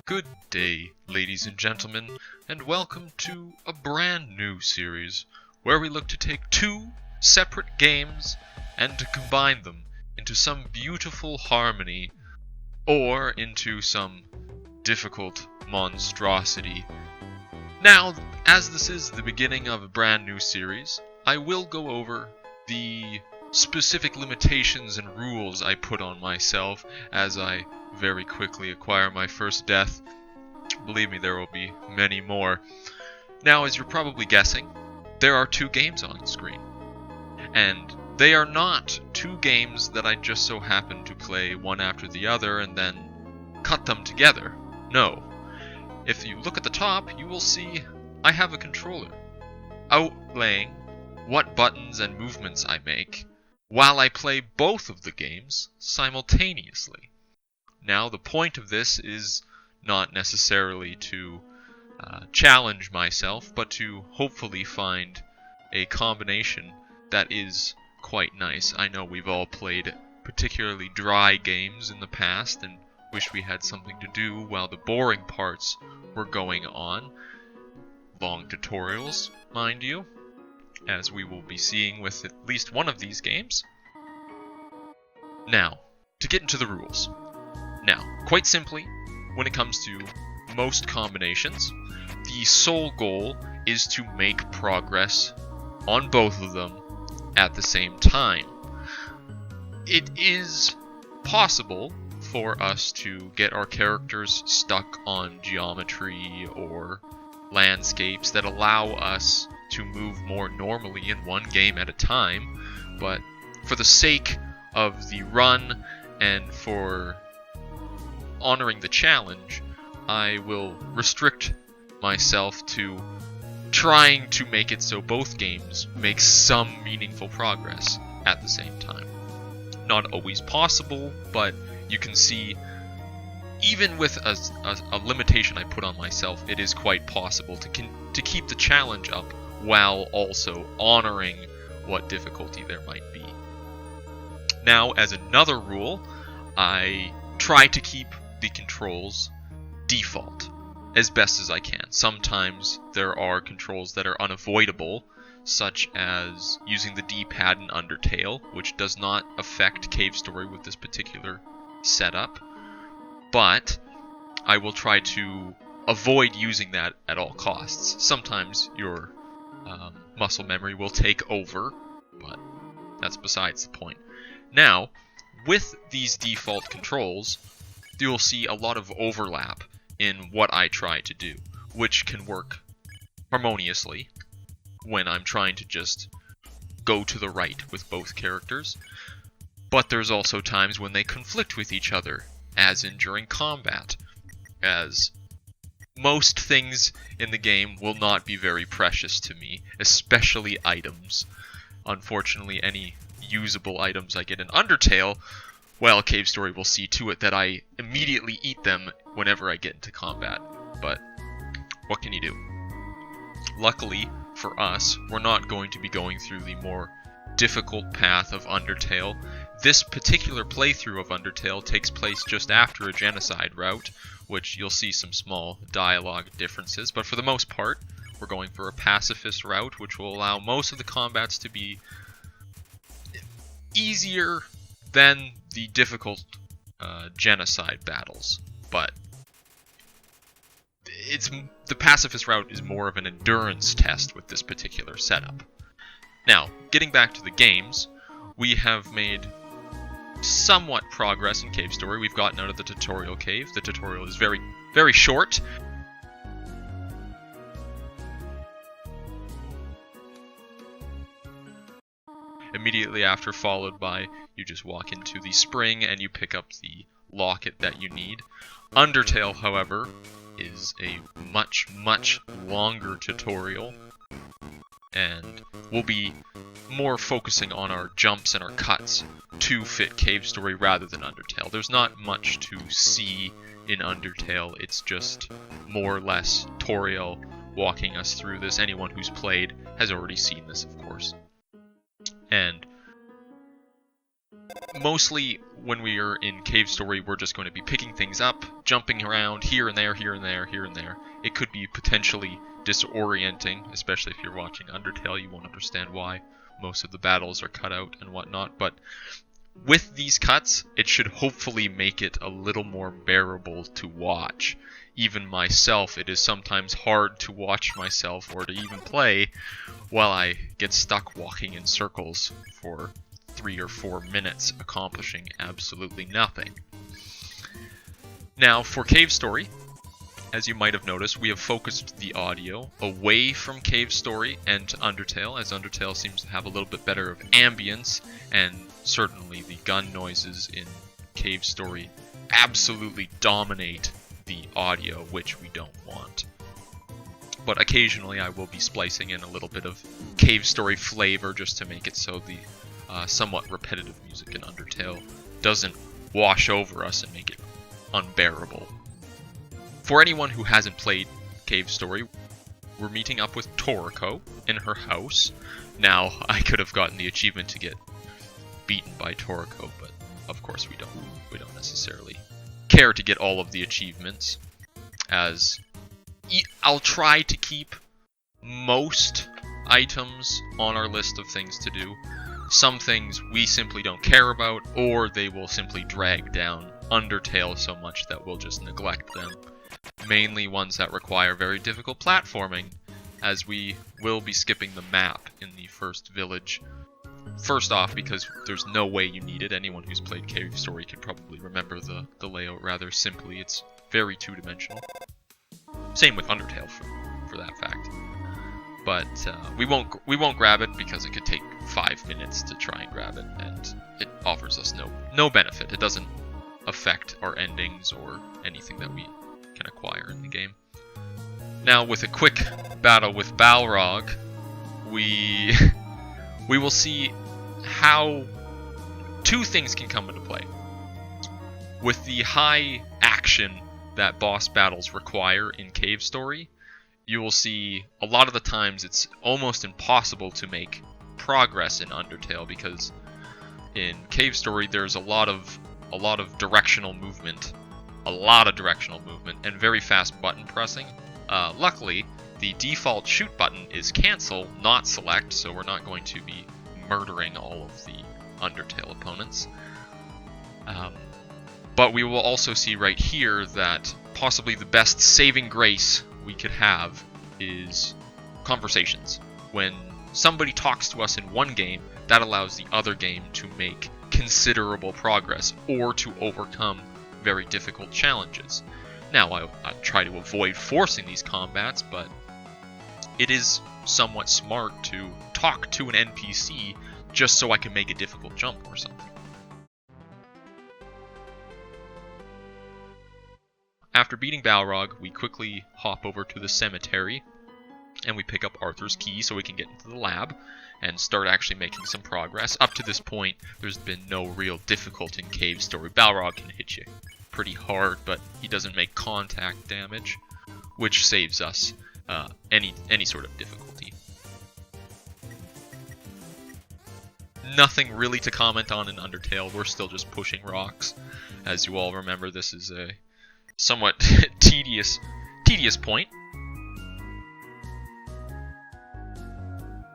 Good day, ladies and gentlemen, and welcome to a brand new series where we look to take two separate games and to combine them into some beautiful harmony or into some difficult monstrosity. Now, as this is the beginning of a brand new series, I will go over the specific limitations and rules I put on myself as I very quickly acquire my first death. Believe me, there will be many more. Now, as you're probably guessing, there are two games on screen. And they are not two games that I just so happen to play one after the other and then cut them together. No. If you look at the top, you will see I have a controller outlaying what buttons and movements I make while I play both of the games simultaneously. Now, the point of this is not necessarily to challenge myself, but to hopefully find a combination that is quite nice. I know we've all played particularly dry games in the past and wish we had something to do while the boring parts were going on. Long tutorials, mind you, as we will be seeing with at least one of these games. Now, to get into the rules. Now, quite simply, when it comes to most combinations, the sole goal is to make progress on both of them at the same time. It is possible for us to get our characters stuck on geometry or landscapes that allow us to move more normally in one game at a time, but for the sake of the run and for honoring the challenge, I will restrict myself to trying to make it so both games make some meaningful progress at the same time. Not always possible, but you can see, even with a limitation I put on myself, it is quite possible to keep the challenge up while also honoring what difficulty there might be. Now, as another rule, I try to keep the controls default as best as I can. Sometimes there are controls that are unavoidable, such as using the D-pad in Undertale, which does not affect Cave Story with this particular setup, but I will try to avoid using that at all costs. Sometimes your muscle memory will take over, but that's besides the point. Now, with these default controls, you'll see a lot of overlap in what I try to do, which can work harmoniously when I'm trying to just go to the right with both characters. But there's also times when they conflict with each other, as in during combat, as most things in the game will not be very precious to me, especially items. Unfortunately, any usable items I get in Undertale, well, Cave Story will see to it that I immediately eat them whenever I get into combat. But what can you do? Luckily for us, we're not going to be going through the more difficult path of Undertale. This particular playthrough of Undertale takes place just after a genocide route, which you'll see some small dialogue differences, but for the most part, we're going for a pacifist route, which will allow most of the combats to be easier than the difficult genocide battles, but the pacifist route is more of an endurance test with this particular setup. Now, getting back to the games, we have made somewhat progress in Cave Story. We've gotten out of the tutorial cave. The tutorial is very, very short. Immediately after, followed by, you just walk into the spring and you pick up the locket that you need. Undertale, however, is a much, much longer tutorial, and we'll be more focusing on our jumps and our cuts to fit Cave Story rather than Undertale. There's not much to see in Undertale, it's just more or less Toriel walking us through this. Anyone who's played has already seen this, of course. And Mostly when we are in Cave Story, we're just going to be picking things up, jumping around here and there, here and there, here and there. It could be potentially disorienting, especially if you're watching Undertale. You won't understand why most of the battles are cut out and whatnot, but with these cuts, it should hopefully make it a little more bearable to watch. Even myself, it is sometimes hard to watch myself or to even play while I get stuck walking in circles for 3 or 4 minutes, accomplishing absolutely nothing. Now, for Cave Story, as you might have noticed, we have focused the audio away from Cave Story and to Undertale, as Undertale seems to have a little bit better of ambience, and certainly the gun noises in Cave Story absolutely dominate the audio, which we don't want. But occasionally I will be splicing in a little bit of Cave Story flavor just to make it so the somewhat repetitive music in Undertale doesn't wash over us and make it unbearable. For anyone who hasn't played Cave Story, we're meeting up with Toriko in her house. Now, I could have gotten the achievement to get beaten by Toriko, but of course we don't necessarily care to get all of the achievements, as I'll try to keep most items on our list of things to do. Some things we simply don't care about, or they will simply drag down Undertale so much that we'll just neglect them. Mainly ones that require very difficult platforming, as we will be skipping the map in the first village. First off, because there's no way you need it. Anyone who's played Cave Story can probably remember the layout rather simply. It's very two-dimensional. Same with Undertale, for that fact. But we won't grab it because it could take 5 minutes to try and grab it, and it offers us no benefit. It doesn't affect our endings or anything that we can acquire in the game. Now, with a quick battle with Balrog, we will see how 2 things can come into play. With the high action that boss battles require in Cave Story, you will see a lot of the times it's almost impossible to make progress in Undertale, because in Cave Story there's a lot of directional movement, and very fast button pressing. Luckily, the default shoot button is cancel, not select, so we're not going to be murdering all of the Undertale opponents. But we will also see right here that possibly the best saving grace we could have is conversations. When somebody talks to us in one game, that allows the other game to make considerable progress or to overcome very difficult challenges. Now, I try to avoid forcing these combats, but it is somewhat smart to talk to an NPC just so I can make a difficult jump or something. After beating Balrog, we quickly hop over to the cemetery, and we pick up Arthur's key so we can get into the lab and start actually making some progress. Up to this point, there's been no real difficulty in Cave Story. Balrog can hit you pretty hard, but he doesn't make contact damage, which saves us any sort of difficulty. Nothing really to comment on in Undertale. We're still just pushing rocks. As you all remember, this is a somewhat tedious point.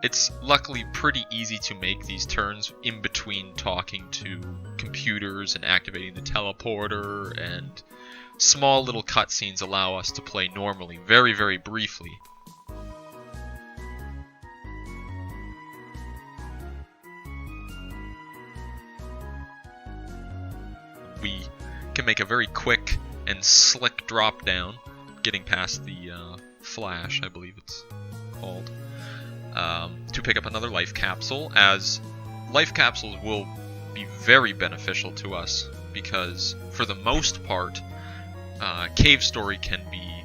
It's luckily pretty easy to make these turns in between talking to computers and activating the teleporter, and small little cutscenes allow us to play normally, very, very briefly. We can make a very quick and slick drop down, getting past the flash, I believe it's called, to pick up another life capsule, as life capsules will be very beneficial to us, because for the most part, Cave Story can be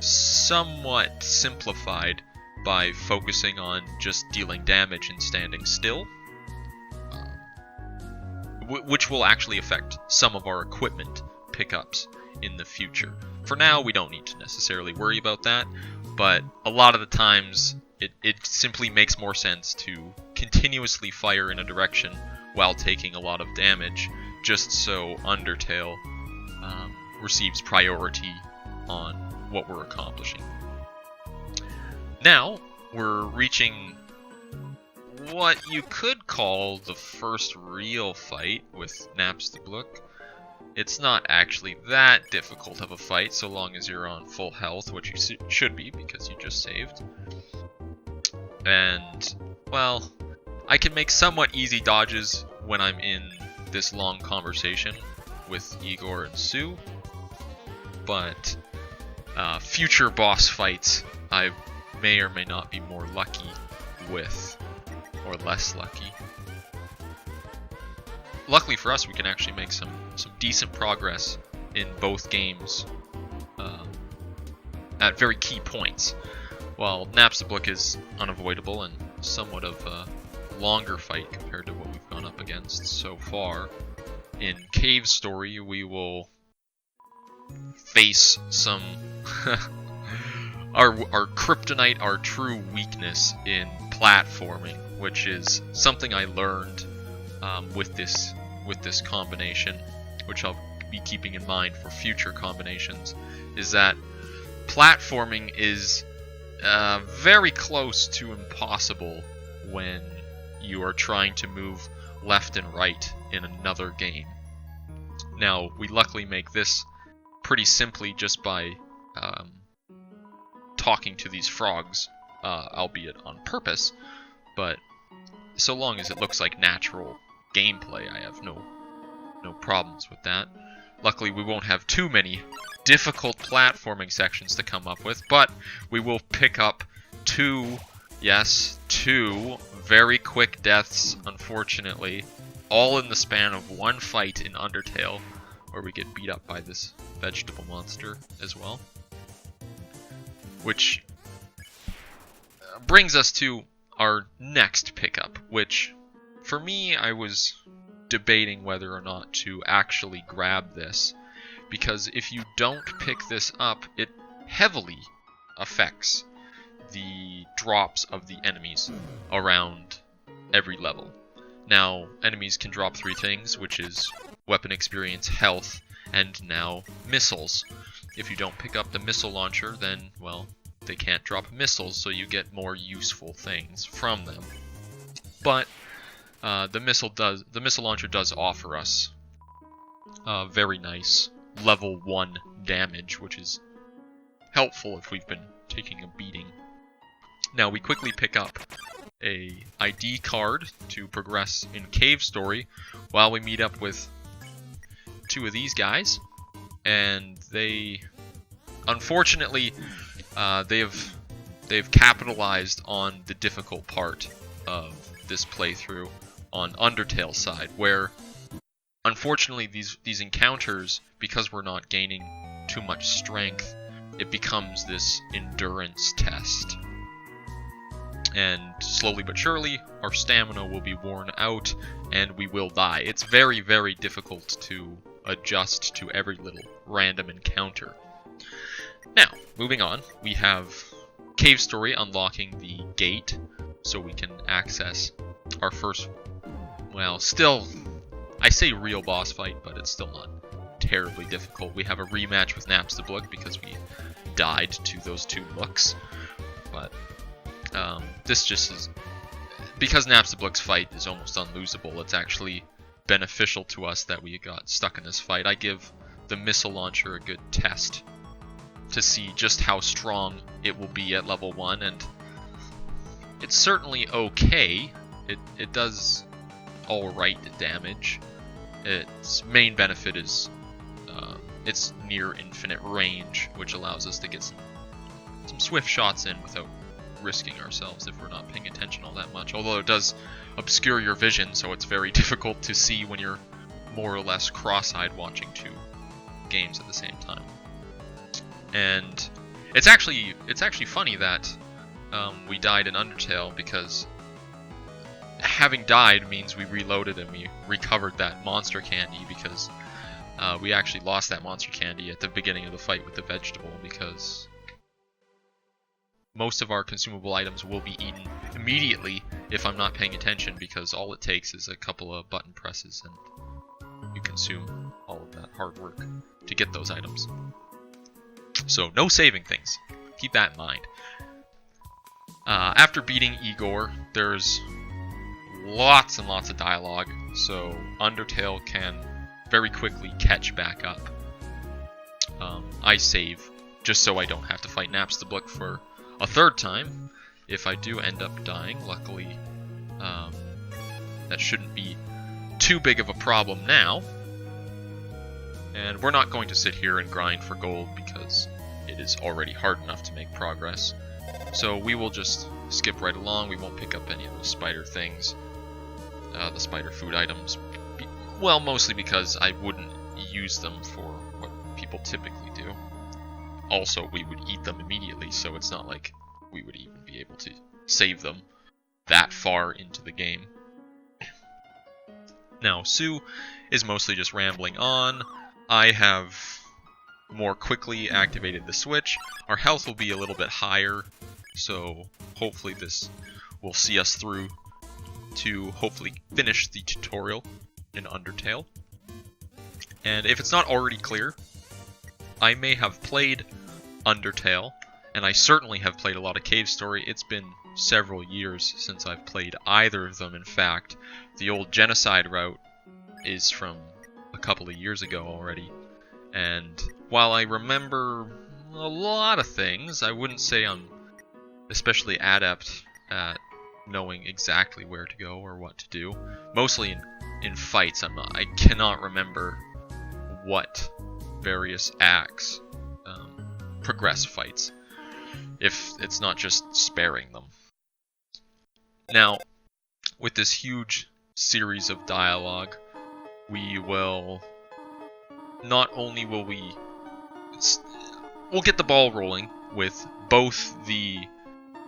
somewhat simplified by focusing on just dealing damage and standing still, which will actually affect some of our equipment pickups in the future. For now, we don't need to necessarily worry about that, but a lot of the times it simply makes more sense to continuously fire in a direction while taking a lot of damage, just so Undertale receives priority on what we're accomplishing. Now, we're reaching what you could call the first real fight with Napstablook. It's not actually that difficult of a fight, so long as you're on full health, which you should be, because you just saved. And, well, I can make somewhat easy dodges when I'm in this long conversation with Igor and Sue, but future boss fights I may or may not be more lucky with, or less lucky. Luckily for us, we can actually make some decent progress in both games at very key points. While Napstablook is unavoidable and somewhat of a longer fight compared to what we've gone up against so far, in Cave Story we will face some our kryptonite, our true weakness in platforming, which is something I learned with this combination, which I'll be keeping in mind for future combinations, is that platforming is very close to impossible when you are trying to move left and right in another game. Now, we luckily make this pretty simply just by talking to these frogs, albeit on purpose, but so long as it looks like natural gameplay, I have no problems with that. Luckily, we won't have too many difficult platforming sections to come up with, but we will pick up two very quick deaths, unfortunately, all in the span of one fight in Undertale, where we get beat up by this vegetable monster as well. Which brings us to our next pickup, which, for me, I was debating whether or not to actually grab this, because if you don't pick this up, it heavily affects the drops of the enemies around every level. Now, enemies can drop 3 things, which is weapon experience, health, and now missiles. If you don't pick up the missile launcher, then, well, they can't drop missiles, so you get more useful things from them. But the missile launcher does offer us very nice level 1 damage, which is helpful if we've been taking a beating. Now, we quickly pick up a ID card to progress in Cave Story while we meet up with 2 of these guys, and they, unfortunately, they've capitalized on the difficult part of this playthrough on Undertale side, where unfortunately these encounters, because we're not gaining too much strength, it becomes this endurance test. And slowly but surely, our stamina will be worn out, and we will die. It's very, very difficult to adjust to every little random encounter. Now, moving on, we have Cave Story unlocking the gate, so we can access our first, well, still, I say real boss fight, but it's still not terribly difficult. We have a rematch with Napstablook because we died to those 2 looks, but this just is, because Napstablook's fight is almost unlosable, it's actually beneficial to us that we got stuck in this fight. I give the missile launcher a good test to see just how strong it will be at level 1, and it's certainly okay. It does alright damage. Its main benefit is its near infinite range, which allows us to get some swift shots in without risking ourselves if we're not paying attention all that much. Although it does obscure your vision, so it's very difficult to see when you're more or less cross-eyed watching 2 games at the same time. And it's actually funny that we died in Undertale, because having died means we reloaded and we recovered that monster candy, because we actually lost that monster candy at the beginning of the fight with the vegetable, because most of our consumable items will be eaten immediately if I'm not paying attention, because all it takes is a couple of button presses and you consume all of that hard work to get those items. So no saving things. Keep that in mind. After beating Igor, there's lots and lots of dialogue, so Undertale can very quickly catch back up. I save just so I don't have to fight Napstablook for a third time if I do end up dying. Luckily, that shouldn't be too big of a problem now. And we're not going to sit here and grind for gold because it is already hard enough to make progress. So we will just skip right along. We won't pick up any of those spider things, the spider food items. Well, mostly because I wouldn't use them for what people typically do. Also, we would eat them immediately, so it's not like we would even be able to save them that far into the game. Now, Sue is mostly just rambling on. I have more quickly activated the switch. Our health will be a little bit higher, so hopefully this will see us through to hopefully finish the tutorial in Undertale. And if it's not already clear, I may have played Undertale, and I certainly have played a lot of Cave Story. It's been several years since I've played either of them. In fact, the old Genocide route is from a couple of years ago already. And while I remember a lot of things, I wouldn't say I'm especially adept at knowing exactly where to go or what to do. Mostly in fights, I cannot remember what various acts progress fights, if it's not just sparing them. Now, with this huge series of dialogue, we will not only will we'll get the ball rolling with both the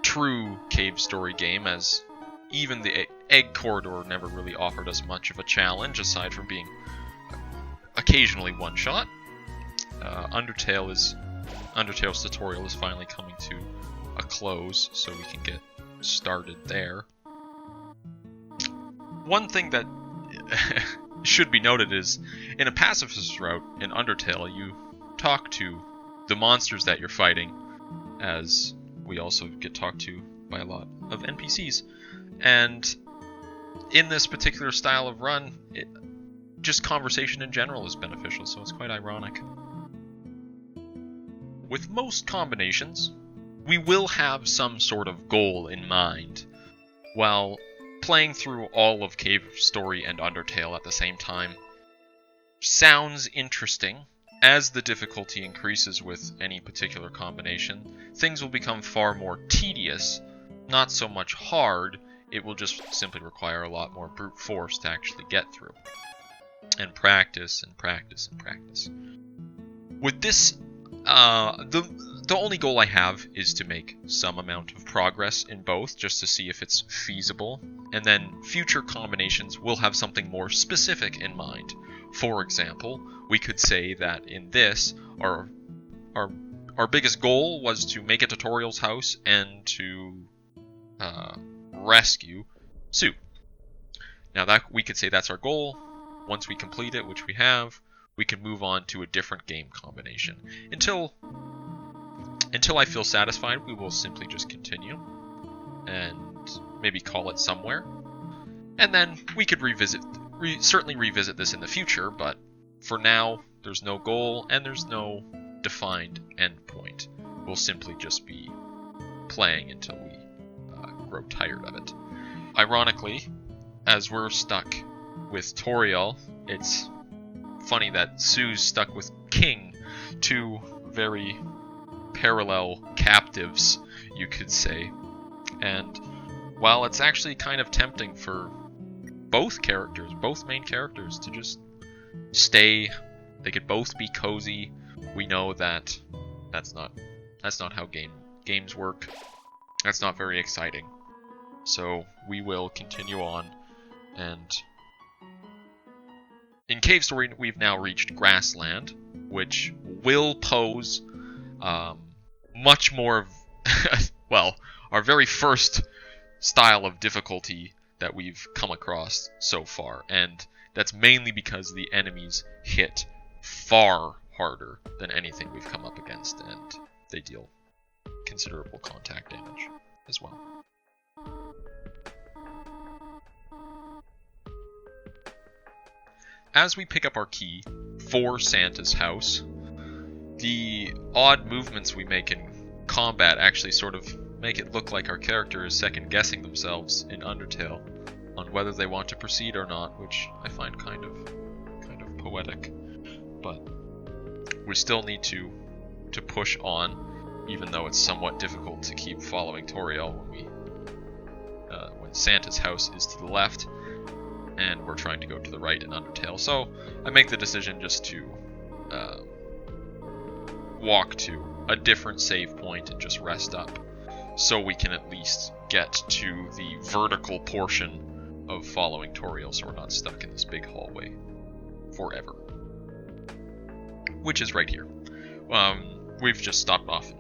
true Cave Story game, as even the Egg Corridor never really offered us much of a challenge aside from being occasionally one shot. Undertale's tutorial is finally coming to a close, so we can get started there. One thing that should be noted is, in a pacifist route in Undertale, you talk to the monsters that you're fighting, as we also get talked to by a lot of NPCs. And in this particular style of run, just conversation in general is beneficial, so it's quite ironic. With most combinations, we will have some sort of goal in mind. While playing through all of Cave Story and Undertale at the same time sounds interesting. As the difficulty increases with any particular combination, things will become far more tedious, not so much hard. It will just simply require a lot more brute force to actually get through. And practice, and practice, and practice. With this, the only goal I have is to make some amount of progress in both, just to see if it's feasible. And then future combinations will have something more specific in mind. For example, we could say that in this, our biggest goal was to make a tutorial's house and to rescue Sue. Now that we could say that's our goal. Once we complete it, which we have, we can move on to a different game combination. Until I feel satisfied, we will simply just continue and maybe call it somewhere. And then we could certainly revisit this in the future, but for now, there's no goal and there's no defined endpoint. We'll simply just be playing until we grow tired of it. Ironically, as we're stuck with Toriel, it's funny that Sue's stuck with King, two very parallel captives, you could say. And while it's actually kind of tempting for both main characters, to just stay, they could both be cozy, we know that that's not how games work. That's not very exciting. So we will continue on, and in Cave Story we've now reached Grassland, which will pose much more of well, our very first style of difficulty that we've come across so far, and that's mainly because the enemies hit far harder than anything we've come up against, and they deal considerable contact damage as well. As we pick up our key for Santa's house, the odd movements we make in combat actually sort of make it look like our character is second-guessing themselves in Undertale on whether they want to proceed or not, which I find kind of poetic. But we still need to push on, even though it's somewhat difficult to keep following Toriel when Santa's house is to the left and we're trying to go to the right in Undertale. So I make the decision just to walk to a different save point and just rest up, so we can at least get to the vertical portion of following Toriel, so we're not stuck in this big hallway forever. Which is right here. We've just stopped off in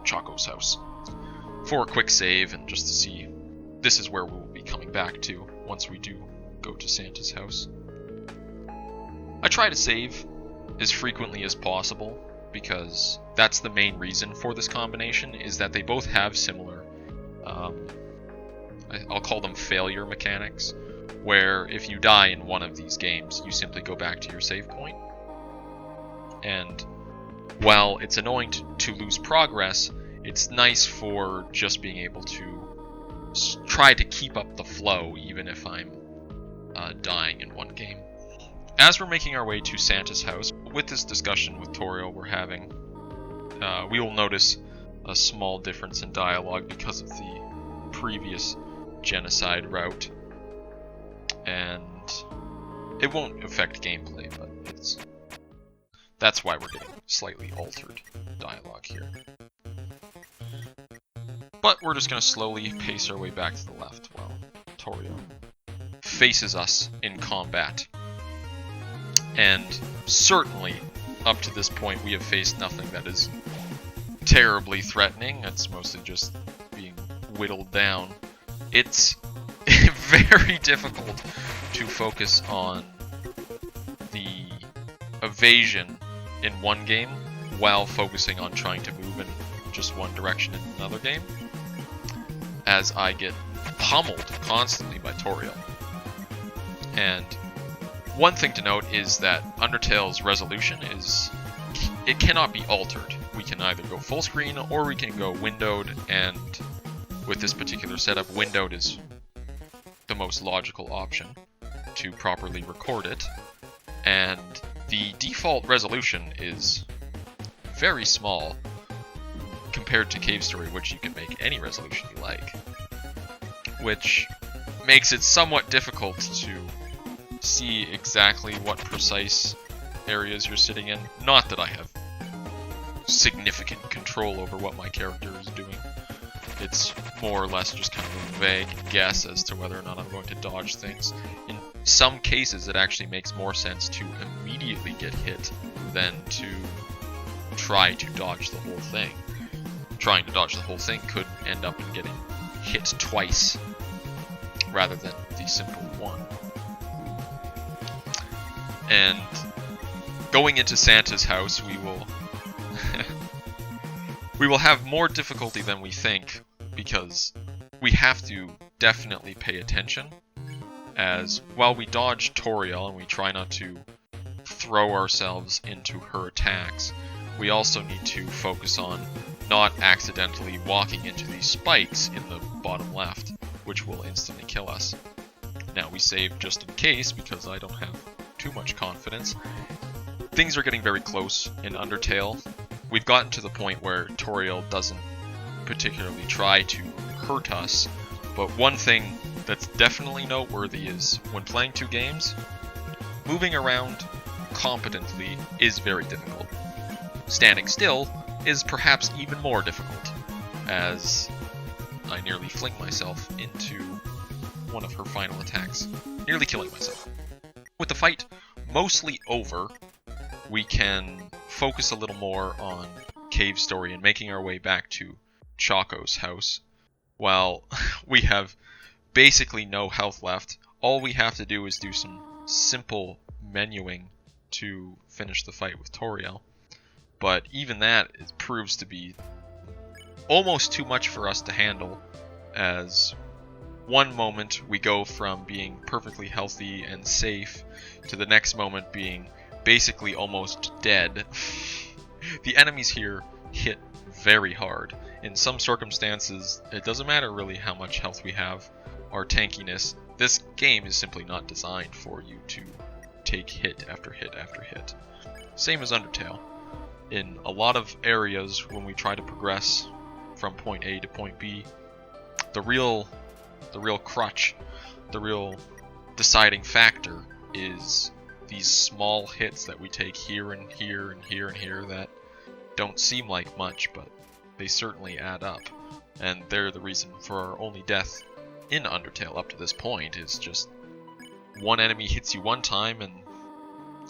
Choco's house for a quick save, and just to see this is where we will be coming back to once we do go to Santa's house. I try to save as frequently as possible, because that's the main reason for this combination, is that they both have similar, I'll call them failure mechanics, where if you die in one of these games, you simply go back to your save point. And while it's annoying to lose progress, it's nice for just being able to try to keep up the flow, even if I'm dying in one game. As we're making our way to Santa's house, with this discussion with Toriel we're having, we will notice a small difference in dialogue because of the previous genocide route, and it won't affect gameplay, but that's why we're getting slightly altered dialogue here. But we're just going to slowly pace our way back to the left while Toriel faces us in combat. And certainly, up to this point, we have faced nothing that is terribly threatening. It's mostly just being whittled down. It's very difficult to focus on the evasion in one game while focusing on trying to move in just one direction in another game, as I get pummeled constantly by Toriel. And one thing to note is that Undertale's resolution it cannot be altered. We can either go full screen or we can go windowed, and with this particular setup, windowed is the most logical option to properly record it. And the default resolution is very small compared to Cave Story, which you can make any resolution you like, which makes it somewhat difficult to see exactly what precise areas you're sitting in. Not that I have significant control over what my character is doing. It's more or less just kind of a vague guess as to whether or not I'm going to dodge things. In some cases, it actually makes more sense to immediately get hit than to try to dodge the whole thing. Trying to dodge the whole thing could end up in getting hit twice rather than the simple one. And going into Santa's house, we will have more difficulty than we think, because we have to definitely pay attention, as while we dodge Toriel and we try not to throw ourselves into her attacks, we also need to focus on not accidentally walking into these spikes in the bottom left, which will instantly kill us. Now, we save just in case, because I don't have too much confidence. Things are getting very close in Undertale. We've gotten to the point where Toriel doesn't particularly try to hurt us, but one thing that's definitely noteworthy is, when playing two games, moving around competently is very difficult. Standing still is perhaps even more difficult, as I nearly fling myself into one of her final attacks, nearly killing myself. With the fight mostly over, we can focus a little more on Cave Story and making our way back to Choco's house, while we have basically no health left. All we have to do is do some simple menuing to finish the fight with Toriel. But even that proves to be almost too much for us to handle, as one moment we go from being perfectly healthy and safe to the next moment being basically almost dead. The enemies here hit very hard. In some circumstances, it doesn't matter really how much health we have, our tankiness. This game is simply not designed for you to take hit after hit after hit. Same as Undertale. In a lot of areas, when we try to progress from point A to point B, the real crutch, the real deciding factor is these small hits that we take here and here and here and here that don't seem like much, but they certainly add up. And they're the reason for our only death in Undertale up to this point, is just one enemy hits you one time and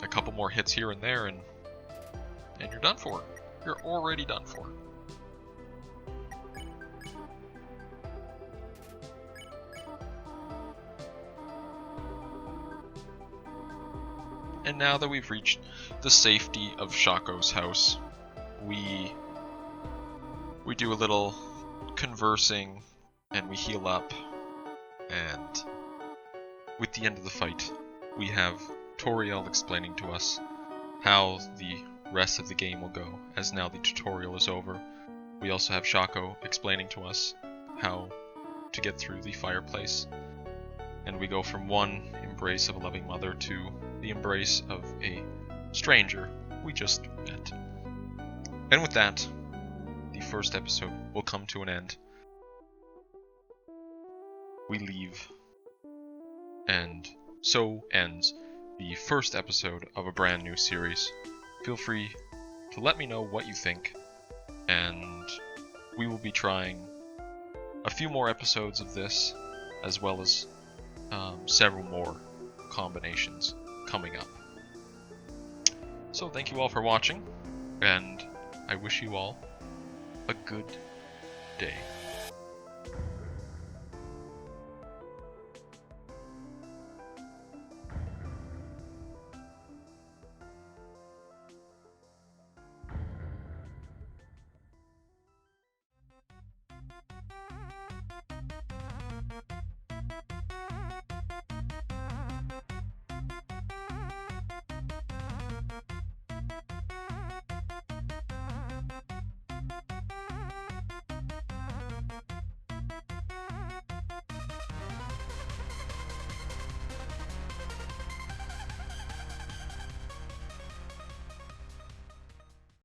a couple more hits here and there, and you're done for. You're already done for. And now that we've reached the safety of Shaco's house, we do a little conversing and we heal up, and with the end of the fight, we have Toriel explaining to us how the rest of the game will go, as now the tutorial is over. We also have Shaco explaining to us how to get through the fireplace, and we go from one embrace of a loving mother to the embrace of a stranger we just met. And with that, the first episode will come to an end. We leave, and so ends the first episode of a brand new series. Feel free to let me know what you think, and we will be trying a few more episodes of this, as well as several more combinations coming up. So thank you all for watching, and I wish you all a good day.